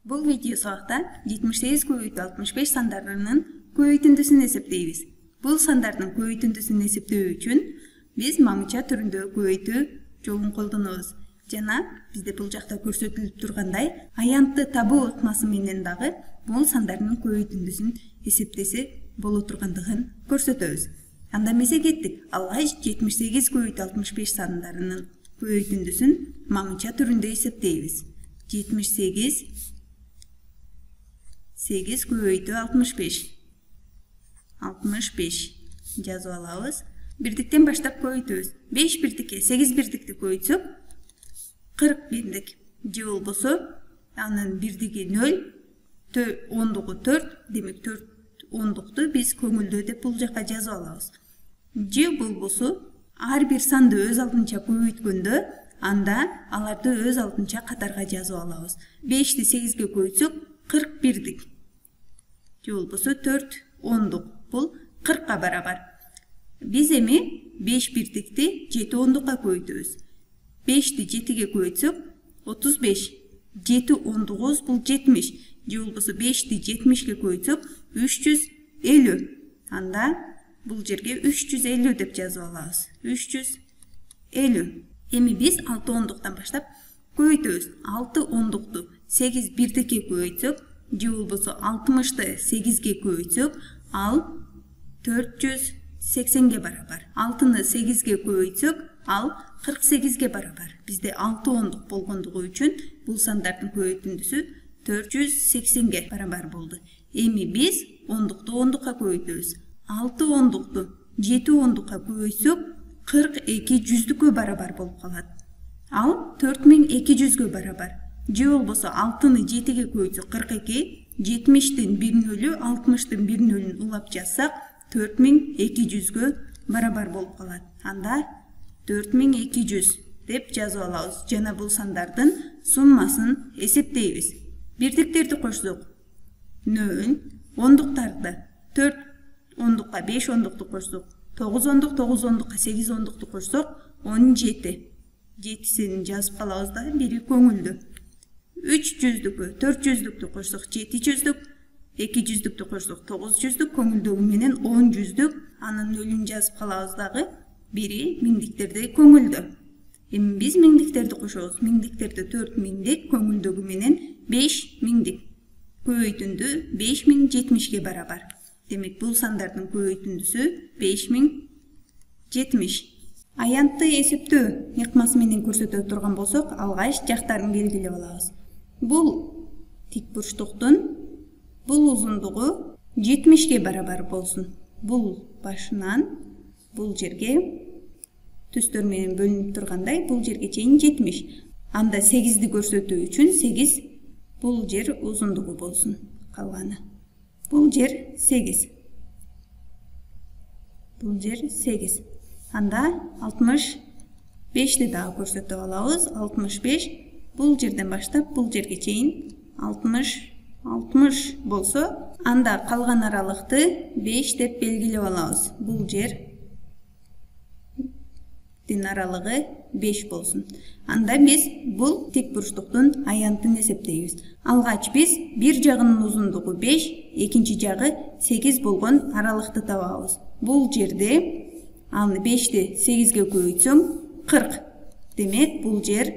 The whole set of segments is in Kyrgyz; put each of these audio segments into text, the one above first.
Бұл видео сабақта 78 көбейту 65 сандарының көбейтіндісін есептейбіз. Бұл сандардың көбейтіндісін есептеу үшін біз мамыча түрінде көбейту жолын қолданамыз. Жана бізде бұл жақта көрсетіліп тұрғандай, аянтты табу ыкмасы менен дагы бұл сандардың көбейтіндісін есептесе боло тургандыгын көрсөтөбүз. Анда эмесе кеттик. Алгач 78 көбейту 65 сандарының көбейтіндісін мамыча түрінде есептейбиз. 78 8 көбейту 65 жазып алабыз. Бирдиктен баштап көбейтөбүз. 5 бирдикке 8 бирдикти көбөйтсөк 40 бирдик же болбосо анын бирдиги 0, ондугу 4, демек 4 ондукту биз көңүлдөө деп бул жака жазып алабыз. Же болбосо ар бир санды өз алдынча көбөйткөндө анда аларды өз алдынча катарга жазып алабыз. 5ти 8ге көбөйтсөк 40 бирдик. Же болбосо 4 ондук. Бул 40ка барабар. Биз эми 5 бирдикти 7 ондукка көбөйтөбүз. 5ти 7ге көбөйтсөк 35. 7 ондугубуз бул 70. Же болбосо 5ти 70ге көбөйтсөк 350. Анда бул жерге 350 деп жазып алабыз. 350. Эми биз 6 ондуктан баштап көбөйтөбүз. 6 ондукту 8 бирдикке көбөйтсөк, же болбосо 60ты 8ге көбөйтсөк, ал 480ге барабар. 6-ны 8ге көбөйтсөк, ал 48ге барабар. Бизде 6 ондук болгондугу үчүн бул сандардын көбөйтүндүсү 480ге барабар болду. Эми биз ондукту ондукка көбөйтөбүз. 6 ондукту 7 ондукка көбөйтсөк 42 жүздүккө барабар болуп калат. Ал 4200ге барабар. Же болбосо 6-ны 7ге көбөйтсөк 42, 70тин 1 нөлү, 60тын 1 нөлүн улап жазсак 4200ге барабар болуп калат. Анда 4200 деп жазып алабыз. Жана бул сандардын суммасын эсептейбиз. Бирдиктерди кошсок 0, ондуктарды 4 ондукка 5 ондукту кошсок 9 ондук, 9 ондукка 8 ондукту кошсок 17. 7син жазып калабыз да, бири көңүлдүү. 3 жүздүккө 4 жүздүктү кошсок 7 жүздүк, 2 жүздүктү кошсок 9 жүздүк, көңүлдөгү менен 10 жүздүк, анын нөлүн жазып калабыз дагы, бири миңдиктерди көңүлдөө. Эми биз миңдиктерди кошобуз. Миңдиктерди 4 миңдик, көңүлдөгү менен 5 миңдик. Көбөйтүндү 5070ге барабар. Демек бул сандардын көбөйтүндүсү 5070. Аянтты эсептөө ыкмасы менен көрсөтө турган болсок, алгач жактарын белгилеп алабыз. Бул тик бурчтуктун бул узундугу 70ге барабар болсун. Бул башынан бул жерге түстөр менен бөлүнүп тургандай, бул жерге чейин 70. Анда 8ди көрсөтүү үчүн 8 бул жер узундугу болсун. Калганы. Бул жер 8. Бул жер 8. Анда 65ди дагы көрсөтүп алабыз. 65 бул жерден баштап бул жерге чейин 60 болсо, анда калган аралыкты 5 деп белгилеп алабыз. Бул жердин аралыгы 5 болсун. Анда биз бул тик бурчтуктун аянтын эсептейбиз. Алгач биз бир жагынын узундугу 5, экинчи жагы 8 болгон аралыкты табабыз. Бул жерде аны 5ти 8ге көбөйтсөм 40. Демек бул жер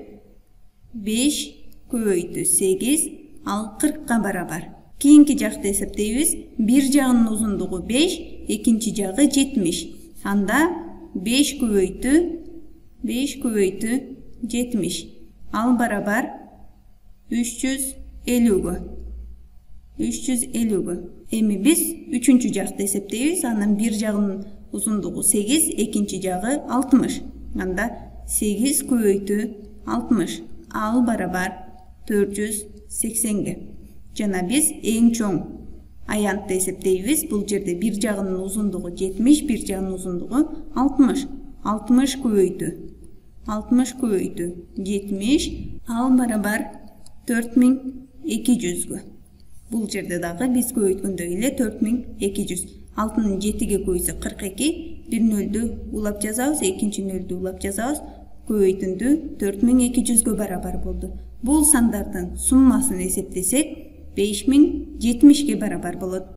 5 көбөйтүү 8, ал 40ка барабар. Кийинки жакты эсептейбиз. Бир жагынын узундугу 5, экинчи жагы 70. Анда 5 көбөйтүү 70. Ал барабар 350ге. 350ге. Эми биз үчүнчү жакты эсептейбиз. Анын бир жагынын узундугу 8, экинчи жагы 60. Анда 8 көбөйтүү 60. Ал барабар 480ге. Жана биз эң чоң аянтты эсептейбиз. Бул жерде бир жагынын узундугу 70, бир жагынын узундугу 60. 60 көбөйтүү 70. Ал барабар 4200ге. Бул жерде дагы биз көбөйткөндөй эле 4200. 6-ны 7ге көбөйтсөк 42, бир нөлдү улап жазабыз, экинчи нөлдү улап жазабыз. Көбөйтүндү 4200ге барабар болду. Бул сандардын суммасын эсептесек 5070ге барабар болот.